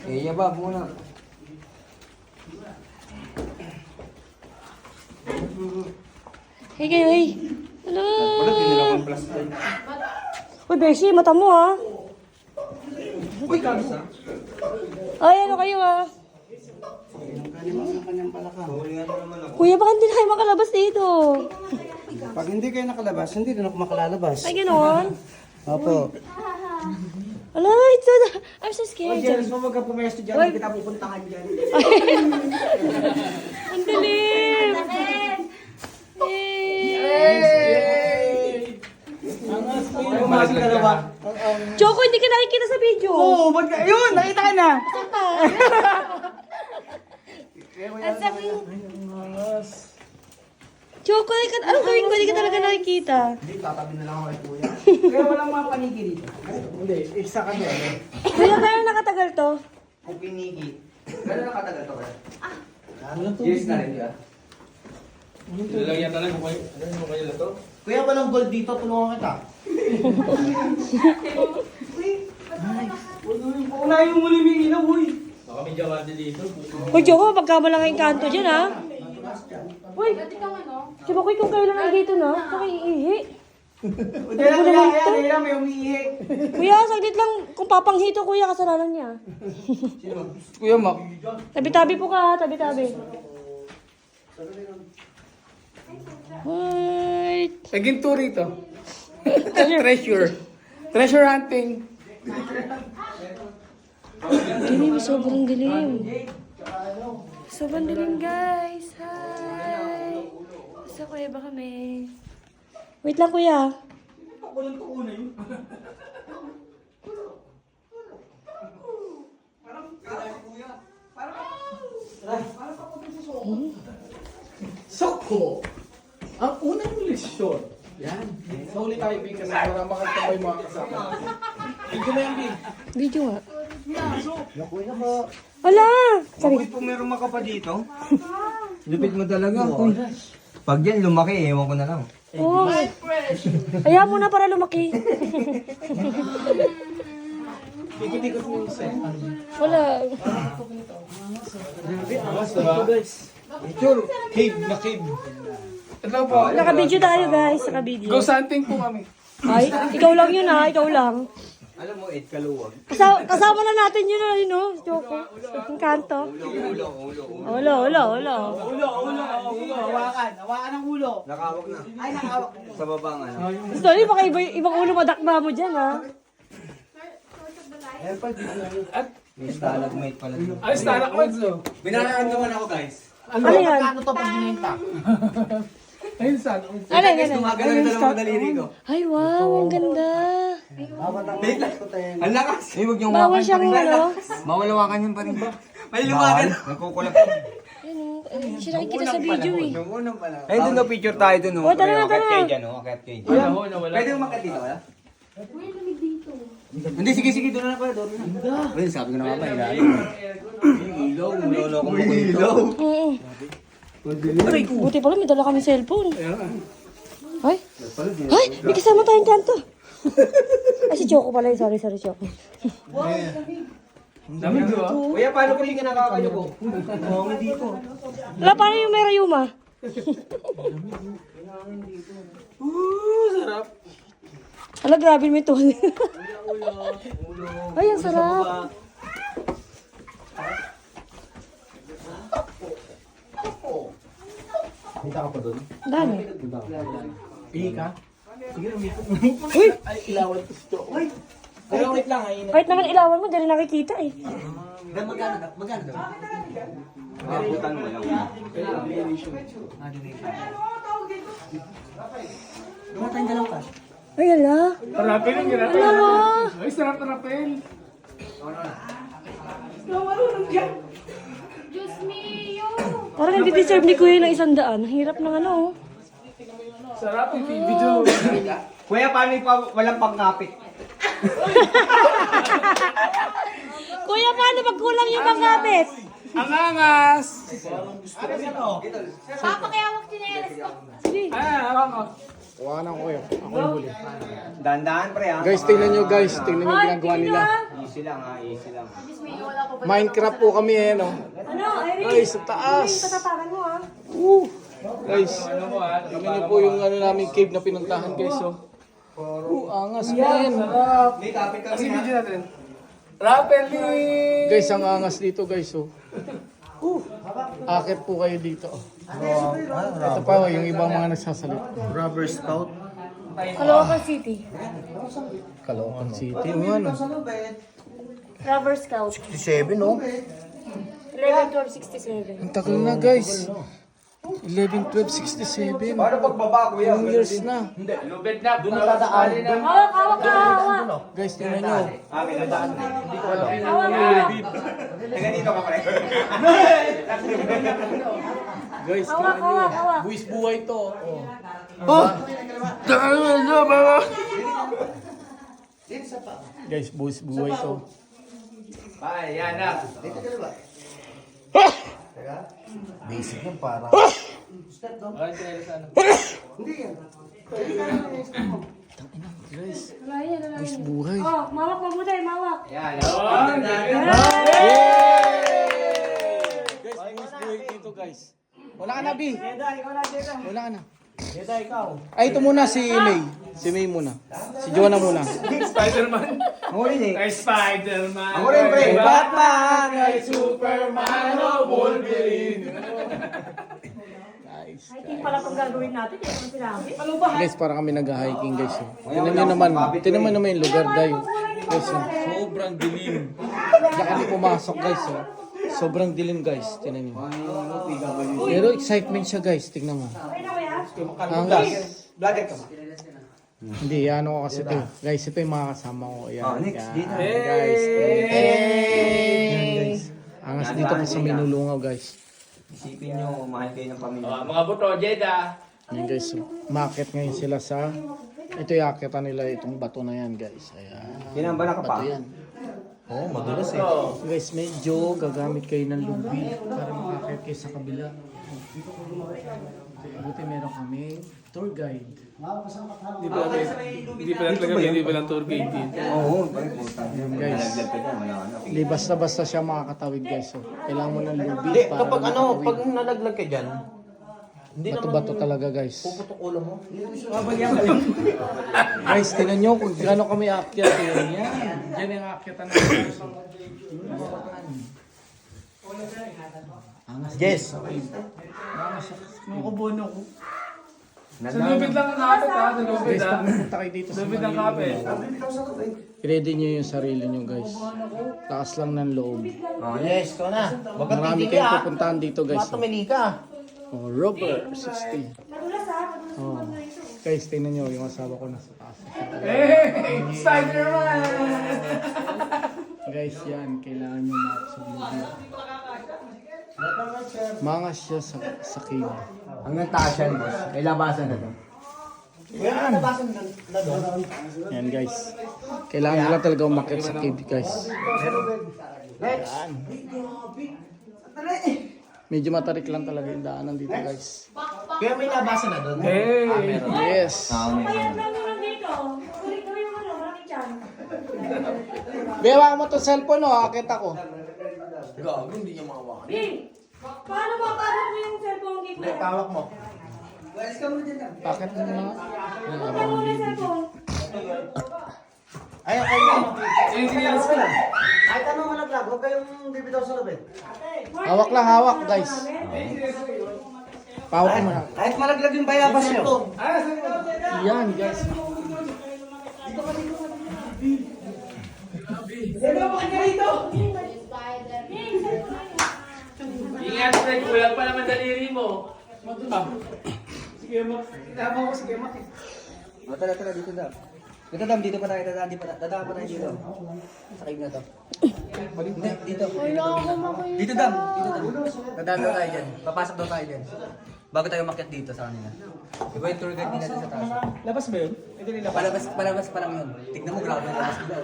Yabab muna. Hey kayo, hey. Hello. Uy, Beshi, mata mo ah. Ay, ano kayo ah? Kuya, bakit hindi na kayo makalabas dito? Pag hindi kayo nakalabas, hindi rin ako makalalabas. Ay, ganoon? Opo. Ala, I'm so scared. Jealous mo, wag ka pumesto dyan, hindi kita pupuntahan dyan. Ang dilim. Ang dalawa. Choco, hindi ka nakikita sa video. Oo, ba't ka? Yun, nakita ka na. Ang sabi. Choco, anong gawin ko? Hindi ka talaga nakikita. Hindi, tatabi na lang ako kay kuya. Kaya walang mga paniki dito. Hindi, isa ka doon. Kuya, gano'n nakatagal to? Kung piniki. Gano'n nakatagal to kaya? Years na rin ka? Lalagyan talaga kung kayo na to? Kuya, walang gold dito, tulungan kita. Unahin mo muli may ilaw, uy. Baka may jawadi dito. Uy, Choco, pagkamalang ang kanto dyan, ha? Uy, Choco, kung kailan nandito na, pakiihi. O, dyan lang, kaya may umiihi. Kuya, saglit lang. Kung papanghito, kuya, kasalanan niya. Kuya Mac. Tabi-tabi po ka, ha? Tabi-tabi. Wait. Naging tour ito. Treasure. Treasure hunting. Dilim, sobrang dilim. Sobrang dilim, guys. Hi. Sa kuya ba kami? Wait lang, kuya. Soko! Ang unang leksyon. Yan. Sa huli tayo, Bing, kasi para makanta mo yung mga kasama. Video mo yan, Bing. Video nga. Kuya po. Wala! Sorry. Bakit po meron maka pa dito? Lupit mo talaga. Pag yan lumaki, ewan ko na lang. Oh. Ayaw mo na para lumaki. Ikot-ikot mo yung set. Wala. Picture. Cave na cave. Ito po. Naka-video tayo, guys. Naka-video. Ghost hunting po kami. Ay, ikaw lang yun, ha? Ikaw lang. Alam mo, 8 kaluwag. Kasama na natin yun, no? Choco. Ang kanto. Ulo. Hawakan ang ulo. Nakawak na. Ay, nakawak. Sa baba nga. Sorry, baka ibang ulo madakma mo dyan, ha? May stalagmite pala dito. Ay, stalagmites, no? Binaraan naman ako, guys. Ano yan? Ano to pag binenta? Ayun, stalagmites. Ano yan? Guys, gumagalaw yung dalawang daliri ko. Ay, wow, ang ganda. Ang lakas! Eh, huwag niyong Bawal siyang, ano? Bawal hawakan yun pa rin. May lumagan. Nagkukulap. Ano, hindi siya nakikita sa video, eh. Ay, doon na picture tayo doon. Oh, tara na, Akit tara. kayo dyan, akit kayo dyan. Wala. Pwede mo makat dito, wala? Hindi, sige, doon na pala, doon na. Well, sabi ko na nga ba, ilalim. Ilaw, ulolo ko mo ilaw. Oo. Buti pala, may dala kami cellphone. Ay, may kasama tayong kanto. Ay, si Choco pala. Sorry, Choco. Dami doon, ah. Kuya, paano kung hindi ka nakakayo ko? Oo, dito. Wala, paano yung merayuma? Sarap. Ala, grabe may tuwan. Ay, ang sarap. Kita ka pa doon? Dami. Pihi ka? Sige, umikot. Uy, Ay, ilawan ko si Choco. Ay, wait lang, ay. kahit naman ilawan mo, dali nakikita eh. Magkano daw? Nakabutan mo lang. Gawa tayong dalawang cash. Ay, ala. Tarapin ang ginagawa. Ala mo. Ay, sarap tarapin. Parang hindi deserve ni Kuya ng 100. Hirap ng ano. Oh. Sarap yung video. Kuya, paano yung walang pangkapit? Kuya, paano pag kulang yung pangkapit? Ang angas! Papakayawak chinelas ko. Sige. Ay, hawak ko. Kuhanan ko kayo. Ako yung huli. Dandan pre ha. Guys, tingnan nyo guys. Tingnan nyo ginagawa nila. Easy lang ha, easy lang. Minecraft po kami eh, no? Ano, Irene? Guys, sa taas. Patataran mo ah. Guys, tingnan nyo po yung ano namin cave na pinuntahan guys, oh. Angas man. May kapit kami ha. natin. Rapidly! Guys, ang angas dito guys, oh. Akit po kayo dito, oh. Ito pa, oh, yung ibang mga nagsasalit. Rubber spout. Caloocan City. Caloocan City, yung ano. Rubber Scout. 67 no? 11-12-67. Ang tagal na guys. 11, 12, 67. Paano pagbaba kuya? 2 years na. Lubid na. Doon na dadaan. Hawak, hawak ka, hawak. Guys, tingnan nyo. May nadaan. Hindi ko alam. Hawak ka. Teka dito ka pre. Guys, Hawak, tingnan nyo. hawak, hawak. Buwis buhay to. Oh! Guys, buwis buhay to. Ay, yan na. Basic yan para. Ay, tayo sana. Guys, Wala yan, wala buwis yan. buhay. Oh, mawak mabuti, mawak. Yan. Guys, buwis buhay dito guys. Wala ka na, B. Wala ka na. Ay, ito muna si May. Si May muna. Si Joanna muna. Spider-Man. Huli eh. Kay Spider-Man. Ako rin pre. Kay Batman. Kay Superman o Wolverine. Guys. Hiking pala itong gagawin natin, hindi naman sinabi. Guys, para kami nag-hiking guys. Oh. Tingnan nyo naman. Tingnan mo naman yung lugar dahil. Guys, oh, sobrang dilim. Diyan kami pumasok guys. Oh. Sobrang dilim guys. Tingnan nyo. Pero excitement siya guys. Tingnan mo. Okay na ba yan? Angas. Vlogger ka ba? Hindi, ano ko kasi ito. Guys, ito yung mga kasama ko. Ayan, Oh, next, yan. dito. Guys. Ayan, guys. Angas dito po sa Minulungaw, guys. Isipin nyo, mahal kayo ng pamilya. Mga buto, Jeda. Ayan, guys. Market ngayon sila sa... Ito yung akitan nila, itong bato na yan, guys. Ayan. Kinambala ka pa? Bato yan. Oo, madulas eh. Guys, medyo gagamit kayo ng lubi para makakit kayo sa kabila. Buti meron kami tour guide. Hindi pa lang tour guide dito. Oo, pag-important. Guys. Nalaglag ka dyan, wala ka na. Hindi basta-basta siya makakatawid guys. So, kailangan mo ng lubi Hindi, para kapag ano, makatawid. pag nalaglag ka dyan, hindi Bato-bato talaga guys. puputok ulo mo. Guys, tingnan nyo kung gaano kami aakyat. Yan. Yan yung aakyatan natin. Angas. Yes. Angas siya. Nakubono ko. Sa Nadaan. lubid lang ang kapit ha. Sa lubid Guys, ha. pag pumunta kayo dito sa Lubid ang kapit. ready nyo yung sarili nyo guys. Taas lang ng loob. Oh, yes, ikaw na. Huwag kang Marami titigil kayong ah. pupuntahan dito guys. Tumili ka. Oh, rubber 60. Madulas ha, madulas Oh. Guys, tingnan nyo yung asawa ko nasa taas. Hey! Spider-Man! Guys, yan. Kailangan nyo makasublubi. Mangas siya sa cave. Hanggang taas yan, boss. May labasan na to. Yan. Yan guys. Kailangan nyo lang talaga umakyat sa cave guys. Yan. Medyo matarik lang talaga yung daanan dito guys. Kaya may labasan na doon. Hey! Yes. Payat lang naman dito. Kulit kami yung ano, malaking tiyan. Bewa mo to cellphone o, akit ako. Gago, hindi niya makawakan. Bing! Paano makakabot mo yung cellphone kay Kuya? Tawak mo. Akit mo na. Pagka mo na yung cellphone. Ay, okay na. Engineers ko lang. Kahit ano mo naglag, huwag kayong bibitaw sa lubid. Hawak lang, hawak guys. Pawak mo na. Kahit malaglag yung bayabas nyo. Yan guys. Ingat, Fred. Kulang pa naman daliri mo. O, tara, dito daw. Dito daw, dito pa tayo, dadaan pa tayo dito. Sa cave na to. Hindi, dito. Dito daw, dadaan daw tayo dyan. Papasok daw tayo dyan. Bago tayo umakyat dito sa kanila. Iba yung tour guide nila sa taas. Labas ba yun? Ito nila. Palabas pa lang yun. Tignan mo, grabe yung labas nila.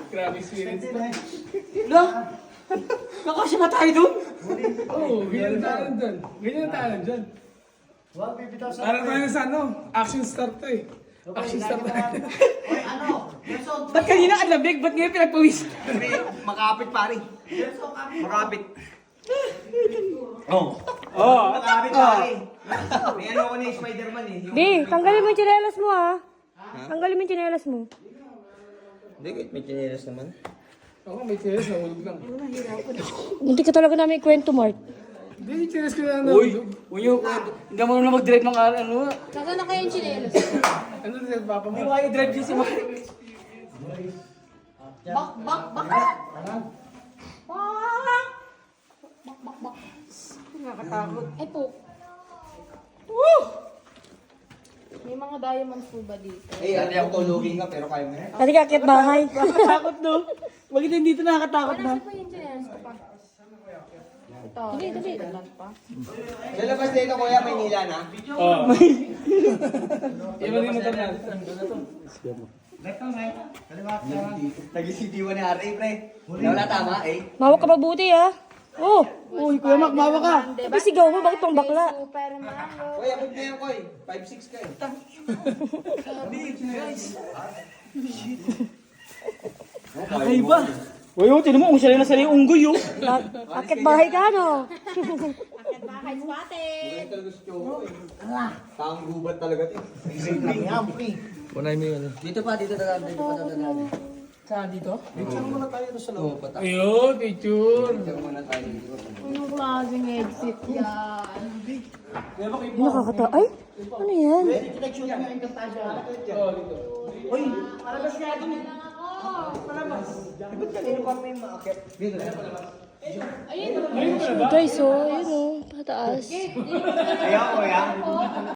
Grabe experience pa. Kakasya ba tayo doon? Oo, ganyan ang tahanan dyan. Ganyan ang tahanan dyan. Para tayo sa ano? Action star to eh. Action star tayo. Ba't kanina ang lamig? Ba't ngayon pinagpawis? Makapit pare. Makapit. Oh. Makapit pare. May ano ko na yung Spider-Man eh. Di, tanggalin mo yung tsinelas mo ha. Tanggalin mo yung tsinelas mo. Hindi, may chinelas naman. Ako may chest, nahulog lang. Hindi ka talaga namin ikwento, Mark. Hindi, chest ko na Unyo, hindi mo na mag-drive ng ano. Saka na kayo yung chinelos. Ano na papa mo? Hindi ko drive din si Mark. Bak, bak, bak. Bak. Nakakatakot. Ay po. May mga diamonds po ba dito? Eh, ano yung tulugin ka pero kaya mo yan. Pati ka akit bahay. Takot no? Bakit hindi ito nakakatakot Ano pa yung chinelos ko pa? Ito. Dali, dali. Lang pa. Lalabas dito kuya, may nila na. Iba din mo ito na. Nag-CT1 ni Ari, pre. Wala tama eh. Mawak ka mabuti ha. Oh, Uy, Kuya Mac, mawa ka. sabi sigaw mo, bakit tong bakla? Superman. Kuya, move na yan, Koy. 5'6 ka eh. Kakaiba. Uy, tinan mo, umusali na sali yung unggoy yun. Akit bahay ka, no? Akit bahay spotted. Pang gubat talaga ito. Unay mo yun. Dito pa, dito na dito pa natin. Saan dito? Picture muna tayo doon sa loob. Ayun, picture. Picture muna tayo dito. Anong klaseng exit yan? Nakakata. Ay, ano yan? Guys, oh, yun oh, pataas. Ayaw, kuya.